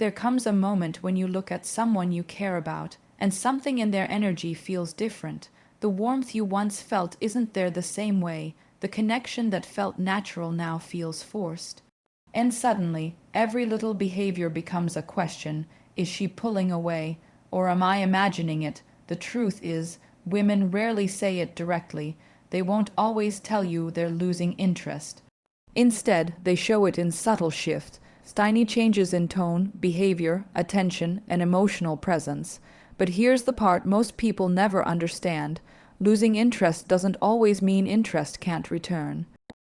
There comes a moment when you look at someone you care about, and something in their energy feels different. The warmth you once felt isn't there the same way. The connection that felt natural now feels forced. And suddenly, every little behavior becomes a question. Is she pulling away? Or am I imagining it? The truth is, women rarely say it directly. They won't always tell you they're losing interest. Instead, they show it in subtle shifts, tiny changes in tone, behavior, attention, and emotional presence. But here's the part most people never understand. Losing interest doesn't always mean interest can't return.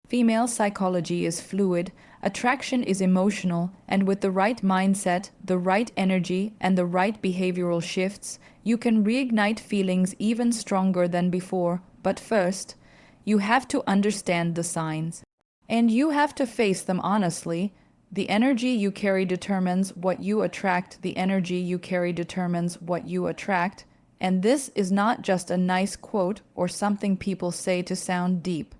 Female psychology is fluid, attraction is emotional, and with the right mindset, the right energy, and the right behavioral shifts, you can reignite feelings even stronger than before. But first, you have to understand the signs. And you have to face them honestly. The energy you carry determines what you attract. The energy you carry determines what you attract. And this is not just a nice quote or something people say to sound deep.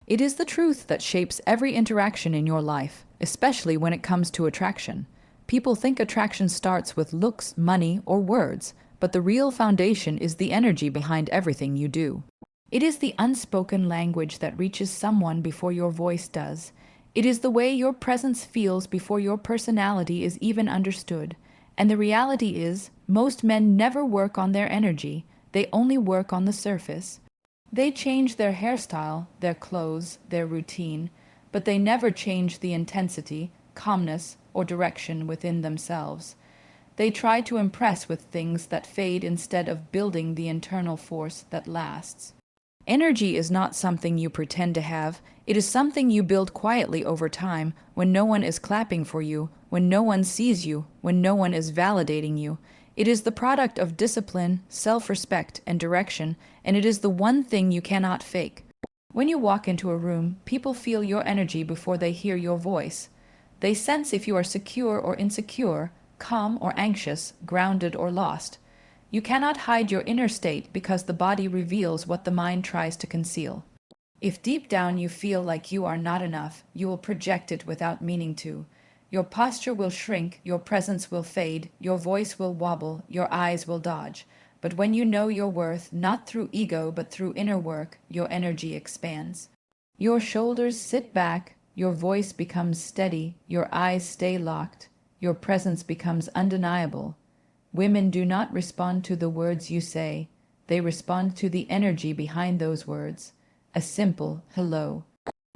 It is the truth that shapes every interaction in your life, especially when it comes to attraction. People think attraction starts with looks, money, or words, but the real foundation is the energy behind everything you do. It is the unspoken language that reaches someone before your voice does. It is the way your presence feels before your personality is even understood. And the reality is, most men never work on their energy, they only work on the surface. They change their hairstyle, their clothes, their routine, but they never change the intensity, calmness, or direction within themselves. They try to impress with things that fade instead of building the internal force that lasts. Energy is not something you pretend to have. It is something you build quietly over time, when no one is clapping for you, when no one sees you, when no one is validating you. It is the product of discipline, self-respect, and direction, and it is the one thing you cannot fake. When you walk into a room, people feel your energy before they hear your voice. They sense if you are secure or insecure, calm or anxious, grounded or lost. You cannot hide your inner state because the body reveals what the mind tries to conceal. If deep down you feel like you are not enough, you will project it without meaning to. Your posture will shrink, your presence will fade, your voice will wobble, your eyes will dodge. But when you know your worth, not through ego but through inner work, your energy expands. Your shoulders sit back, your voice becomes steady, your eyes stay locked, your presence becomes undeniable. Women do not respond to the words you say, they respond to the energy behind those words. A simple hello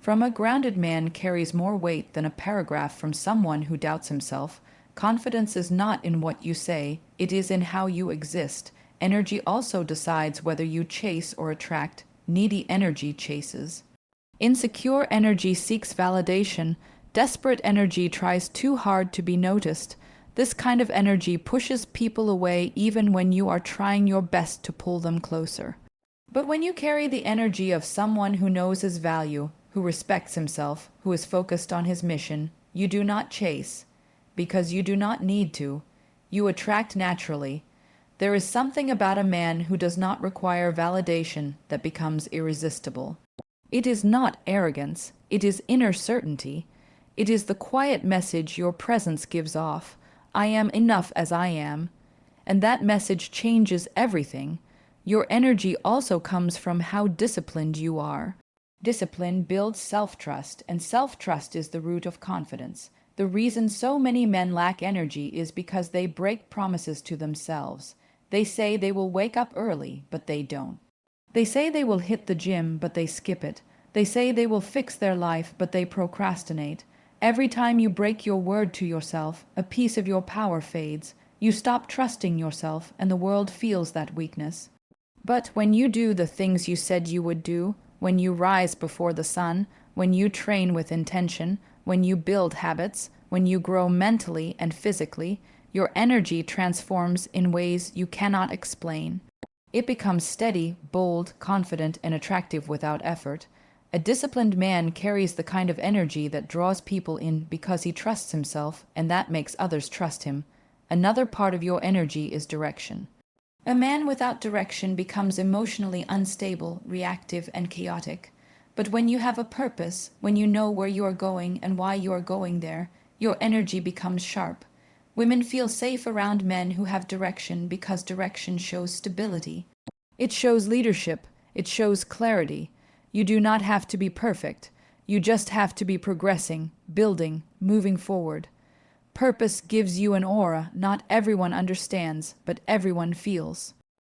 from a grounded man carries more weight than a paragraph from someone who doubts himself. Confidence is not in what you say, it is in how you exist. Energy also decides whether you chase or attract. Needy energy chases. Insecure energy seeks validation. Desperate energy tries too hard to be noticed. This kind of energy pushes people away even when you are trying your best to pull them closer. But when you carry the energy of someone who knows his value, who respects himself, who is focused on his mission, you do not chase, because you do not need to. You attract naturally. There is something about a man who does not require validation that becomes irresistible. It is not arrogance, it is inner certainty. It is the quiet message your presence gives off. I am enough as I am. And that message changes everything. Your energy also comes from how disciplined you are. Discipline builds self-trust, and self-trust is the root of confidence. The reason so many men lack energy is because they break promises to themselves. They say they will wake up early, but they don't. They say they will hit the gym, but they skip it. They say they will fix their life, but they procrastinate. Every time you break your word to yourself, a piece of your power fades. You stop trusting yourself, and the world feels that weakness. But when you do the things you said you would do, when you rise before the sun, when you train with intention, when you build habits, when you grow mentally and physically, your energy transforms in ways you cannot explain. It becomes steady, bold, confident, and attractive without effort. A disciplined man carries the kind of energy that draws people in because he trusts himself, and that makes others trust him. Another part of your energy is direction. A man without direction becomes emotionally unstable, reactive, and chaotic. But when you have a purpose, when you know where you are going and why you are going there, your energy becomes sharp. Women feel safe around men who have direction because direction shows stability. It shows leadership. It shows clarity. You do not have to be perfect. You just have to be progressing, building, moving forward. Purpose gives you an aura not everyone understands, but everyone feels.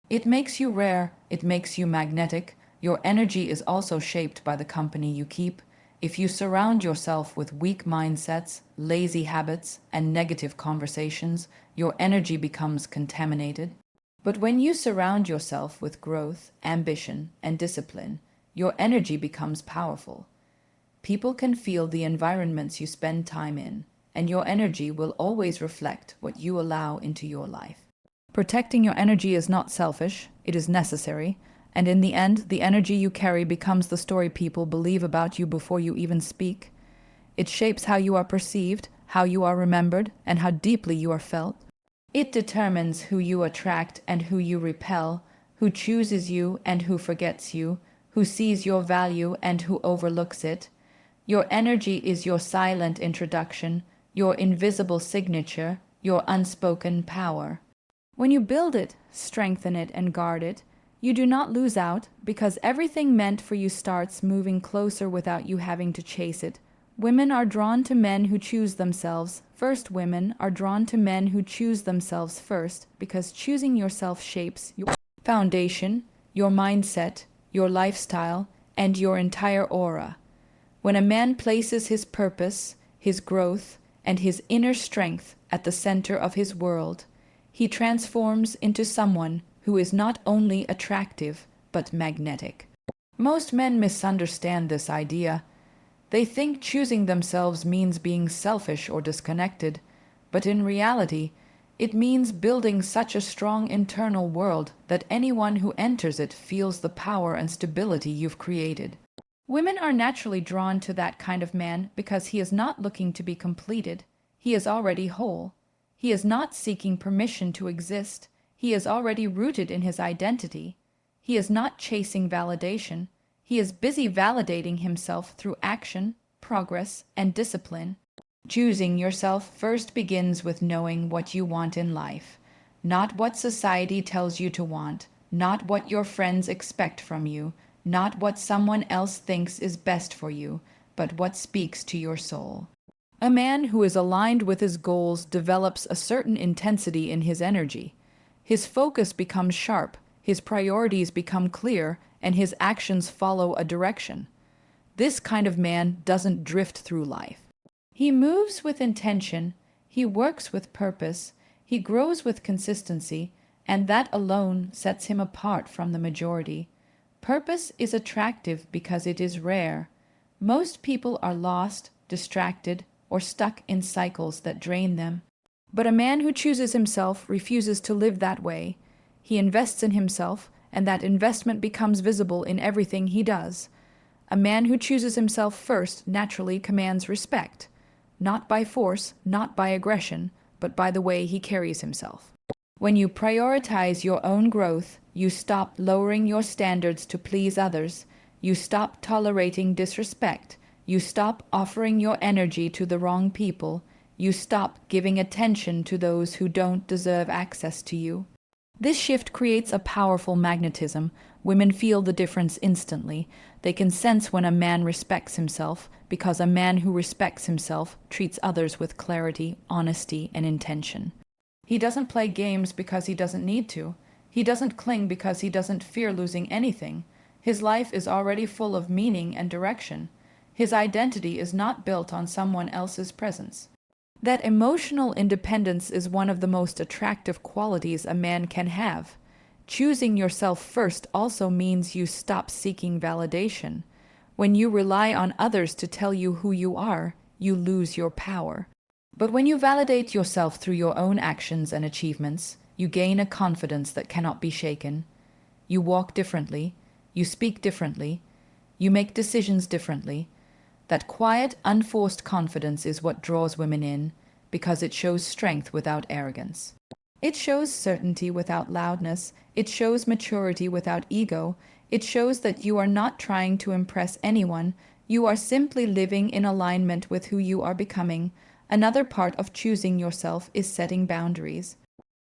It makes you rare. It makes you magnetic. Your energy is also shaped by the company you keep. If you surround yourself with weak mindsets, lazy habits, and negative conversations, your energy becomes contaminated. But when you surround yourself with growth, ambition, and discipline, your energy becomes powerful. People can feel the environments you spend time in, and your energy will always reflect what you allow into your life. Protecting your energy is not selfish, it is necessary. And in the end, the energy you carry becomes the story people believe about you before you even speak. It shapes how you are perceived, how you are remembered, and how deeply you are felt. It determines who you attract and who you repel, who chooses you and who forgets you, who sees your value and who overlooks it. Your energy is your silent introduction, your invisible signature, your unspoken power. When you build it, strengthen it, and guard it, you do not lose out because everything meant for you starts moving closer without you having to chase it. Women are drawn to men who choose themselves. First, women are drawn to men who choose themselves first because choosing yourself shapes your foundation, your mindset, your lifestyle, and your entire aura. When a man places his purpose, his growth, and his inner strength at the center of his world, he transforms into someone who is not only attractive, but magnetic. Most men misunderstand this idea. They think choosing themselves means being selfish or disconnected, but in reality, it means building such a strong internal world that anyone who enters it feels the power and stability you've created. Women are naturally drawn to that kind of man because he is not looking to be completed. He is already whole. He is not seeking permission to exist. He is already rooted in his identity. He is not chasing validation. He is busy validating himself through action, progress, and discipline. Choosing yourself first begins with knowing what you want in life, not what society tells you to want, not what your friends expect from you, not what someone else thinks is best for you, but what speaks to your soul. A man who is aligned with his goals develops a certain intensity in his energy. His focus becomes sharp, his priorities become clear, and his actions follow a direction. This kind of man doesn't drift through life. He moves with intention, he works with purpose, he grows with consistency, and that alone sets him apart from the majority. Purpose is attractive because it is rare. Most people are lost, distracted, or stuck in cycles that drain them. But a man who chooses himself refuses to live that way. He invests in himself, and that investment becomes visible in everything he does. A man who chooses himself first naturally commands respect, not by force, not by aggression, but by the way he carries himself. When you prioritize your own growth, you stop lowering your standards to please others. You stop tolerating disrespect. You stop offering your energy to the wrong people. You stop giving attention to those who don't deserve access to you. This shift creates a powerful magnetism. Women feel the difference instantly. They can sense when a man respects himself, because a man who respects himself treats others with clarity, honesty, and intention. He doesn't play games because he doesn't need to. He doesn't cling because he doesn't fear losing anything. His life is already full of meaning and direction. His identity is not built on someone else's presence. That emotional independence is one of the most attractive qualities a man can have. Choosing yourself first also means you stop seeking validation. When you rely on others to tell you who you are, you lose your power. But when you validate yourself through your own actions and achievements, you gain a confidence that cannot be shaken. You walk differently, you speak differently, you make decisions differently. That quiet, unforced confidence is what draws women in, because it shows strength without arrogance. It shows certainty without loudness. It shows maturity without ego. It shows that you are not trying to impress anyone. You are simply living in alignment with who you are becoming, Another part of choosing yourself is setting boundaries.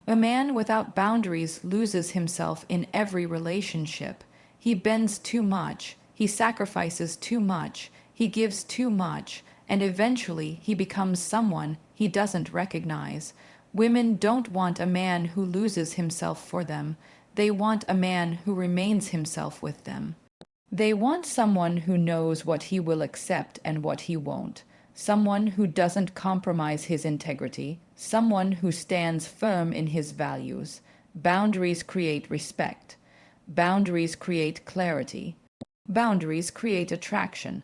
A man without boundaries loses himself in every relationship. He bends too much, he sacrifices too much, he gives too much, and eventually he becomes someone he doesn't recognize. Women don't want a man who loses himself for them. They want a man who remains himself with them. They want someone who knows what he will accept and what he won't, someone who doesn't compromise his integrity, someone who stands firm in his values. Boundaries create respect. Boundaries create clarity. Boundaries create attraction.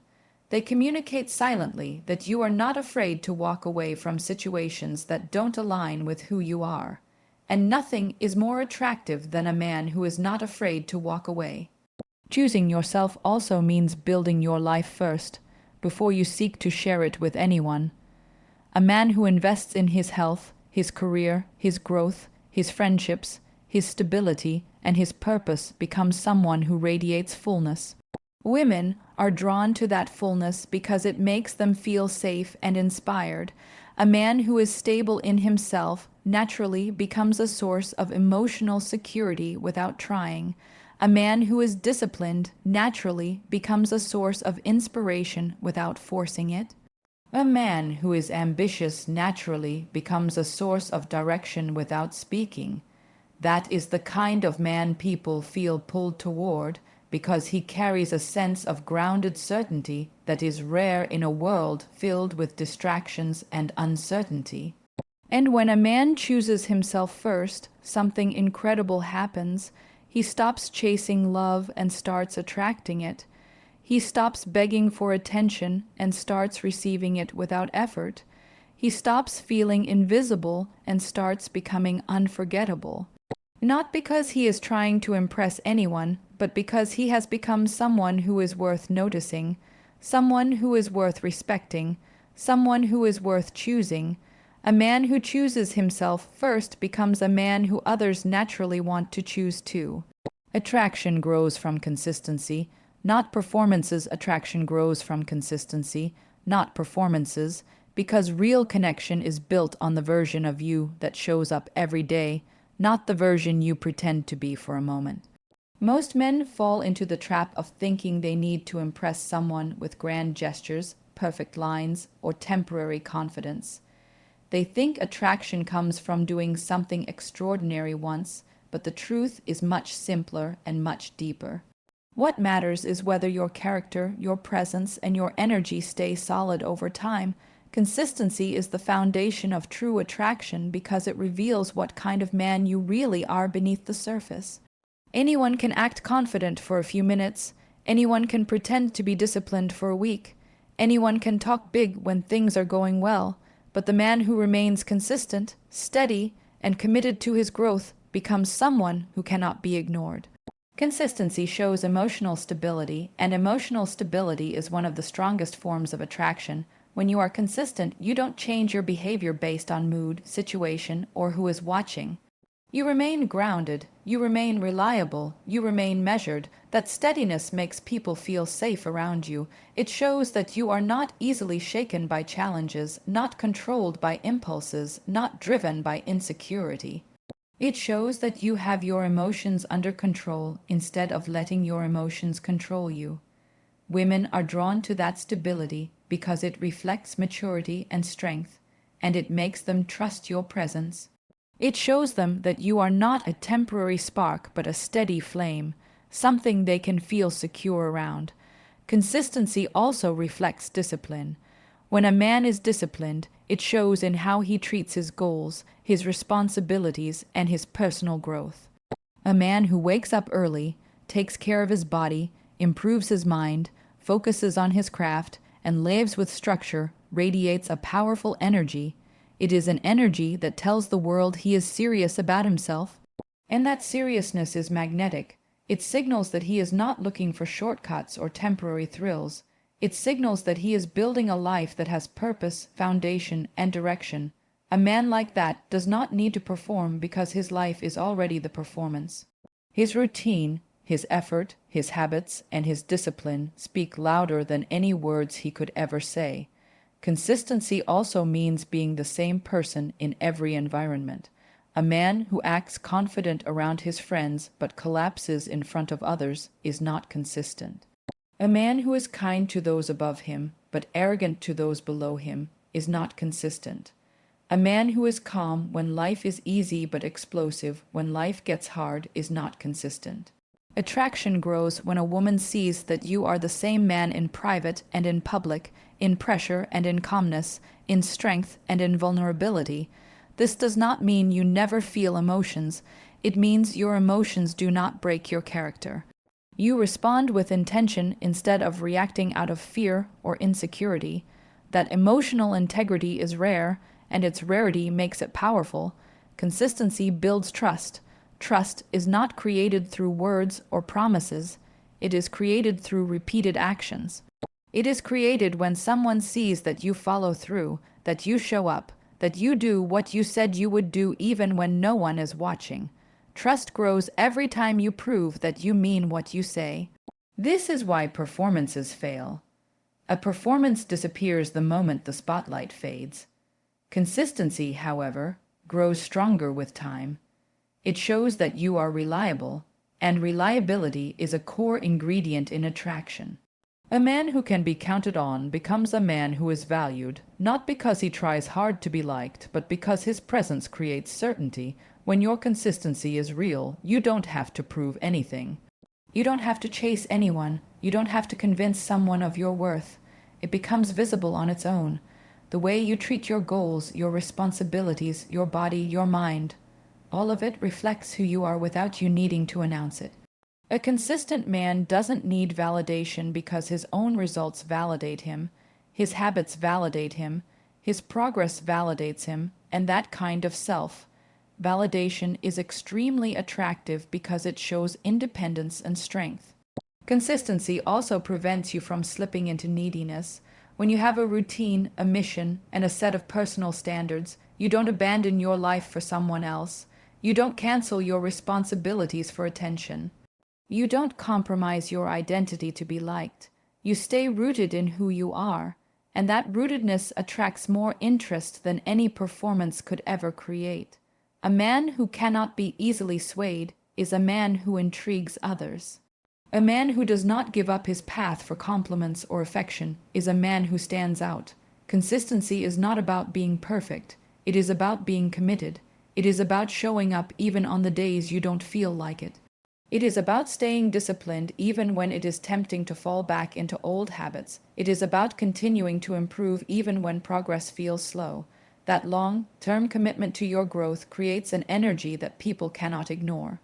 They communicate silently that you are not afraid to walk away from situations that don't align with who you are. And nothing is more attractive than a man who is not afraid to walk away. Choosing yourself also means building your life first, before you seek to share it with anyone. A man who invests in his health, his career, his growth, his friendships, his stability, and his purpose becomes someone who radiates fullness. Women are drawn to that fullness because it makes them feel safe and inspired. A man who is stable in himself naturally becomes a source of emotional security without trying. A man who is disciplined naturally becomes a source of inspiration without forcing it. A man who is ambitious naturally becomes a source of direction without speaking. That is the kind of man people feel pulled toward because he carries a sense of grounded certainty that is rare in a world filled with distractions and uncertainty. And when a man chooses himself first, something incredible happens. He stops chasing love and starts attracting it. He stops begging for attention and starts receiving it without effort. He stops feeling invisible and starts becoming unforgettable. Not because he is trying to impress anyone, but because he has become someone who is worth noticing, someone who is worth respecting, someone who is worth choosing. A man who chooses himself first becomes a man who others naturally want to choose too. Attraction grows from consistency, not performances. Attraction grows from consistency, not performances, because real connection is built on the version of you that shows up every day, not the version you pretend to be for a moment. Most men fall into the trap of thinking they need to impress someone with grand gestures, perfect lines, or temporary confidence. They think attraction comes from doing something extraordinary once, but the truth is much simpler and much deeper. What matters is whether your character, your presence, and your energy stay solid over time. Consistency is the foundation of true attraction because it reveals what kind of man you really are beneath the surface. Anyone can act confident for a few minutes. Anyone can pretend to be disciplined for a week. Anyone can talk big when things are going well. But the man who remains consistent, steady, and committed to his growth becomes someone who cannot be ignored. Consistency shows emotional stability, and emotional stability is one of the strongest forms of attraction. When you are consistent, you don't change your behavior based on mood, situation, or who is watching. You remain grounded, you remain reliable, you remain measured. That steadiness makes people feel safe around you. It shows that you are not easily shaken by challenges, not controlled by impulses, not driven by insecurity. It shows that you have your emotions under control instead of letting your emotions control you. Women are drawn to that stability because it reflects maturity and strength, and it makes them trust your presence. It shows them that you are not a temporary spark but a steady flame, something they can feel secure around. Consistency also reflects discipline. When a man is disciplined, it shows in how he treats his goals, his responsibilities, and his personal growth. A man who wakes up early, takes care of his body, improves his mind, focuses on his craft, and lives with structure radiates a powerful energy. It is an energy that tells the world he is serious about himself, and that seriousness is magnetic. It signals that he is not looking for shortcuts or temporary thrills. It signals that he is building a life that has purpose, foundation, and direction. A man like that does not need to perform because his life is already the performance. His routine, his effort, his habits, and his discipline speak louder than any words he could ever say. Consistency also means being the same person in every environment. A man who acts confident around his friends but collapses in front of others is not consistent. A man who is kind to those above him but arrogant to those below him is not consistent. A man who is calm when life is easy but explosive when life gets hard is not consistent. Attraction grows when a woman sees that you are the same man in private and in public, in pressure and in calmness, in strength and in vulnerability. This does not mean you never feel emotions. It means your emotions do not break your character. You respond with intention instead of reacting out of fear or insecurity. That emotional integrity is rare, and its rarity makes it powerful. Consistency builds trust. Trust is not created through words or promises. It is created through repeated actions. It is created when someone sees that you follow through, that you show up, that you do what you said you would do even when no one is watching. Trust grows every time you prove that you mean what you say. This is why performances fail. A performance disappears the moment the spotlight fades. Consistency, however, grows stronger with time. It shows that you are reliable, and reliability is a core ingredient in attraction. A man who can be counted on becomes a man who is valued, not because he tries hard to be liked, but because his presence creates certainty. When your consistency is real, you don't have to prove anything. You don't have to chase anyone. You don't have to convince someone of your worth. It becomes visible on its own. The way you treat your goals, your responsibilities, your body, your mind, all of it reflects who you are without you needing to announce it. A consistent man doesn't need validation because his own results validate him, his habits validate him, his progress validates him, and that kind of self-validation is extremely attractive because it shows independence and strength. Consistency also prevents you from slipping into neediness. When you have a routine, a mission, and a set of personal standards, you don't abandon your life for someone else. You don't cancel your responsibilities for attention. You don't compromise your identity to be liked. You stay rooted in who you are, and that rootedness attracts more interest than any performance could ever create. A man who cannot be easily swayed is a man who intrigues others. A man who does not give up his path for compliments or affection is a man who stands out. Consistency is not about being perfect. It is about being committed. It is about showing up even on the days you don't feel like it. It is about staying disciplined even when it is tempting to fall back into old habits. It is about continuing to improve even when progress feels slow. That long-term commitment to your growth creates an energy that people cannot ignore.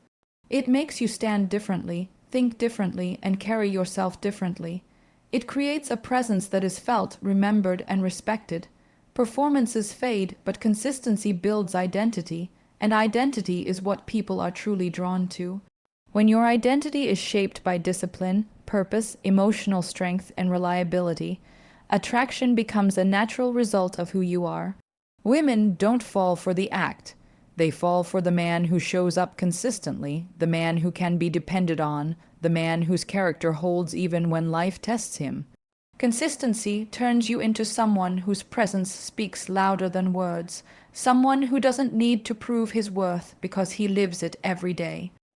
It makes you stand differently, think differently, and carry yourself differently. It creates a presence that is felt, remembered, and respected. Performances fade, but consistency builds identity, and identity is what people are truly drawn to. When your identity is shaped by discipline, purpose, emotional strength, and reliability, attraction becomes a natural result of who you are. Women don't fall for the act. They fall for the man who shows up consistently, the man who can be depended on, the man whose character holds even when life tests him. Consistency turns you into someone whose presence speaks louder than words, someone who doesn't need to prove his worth because he lives it every day.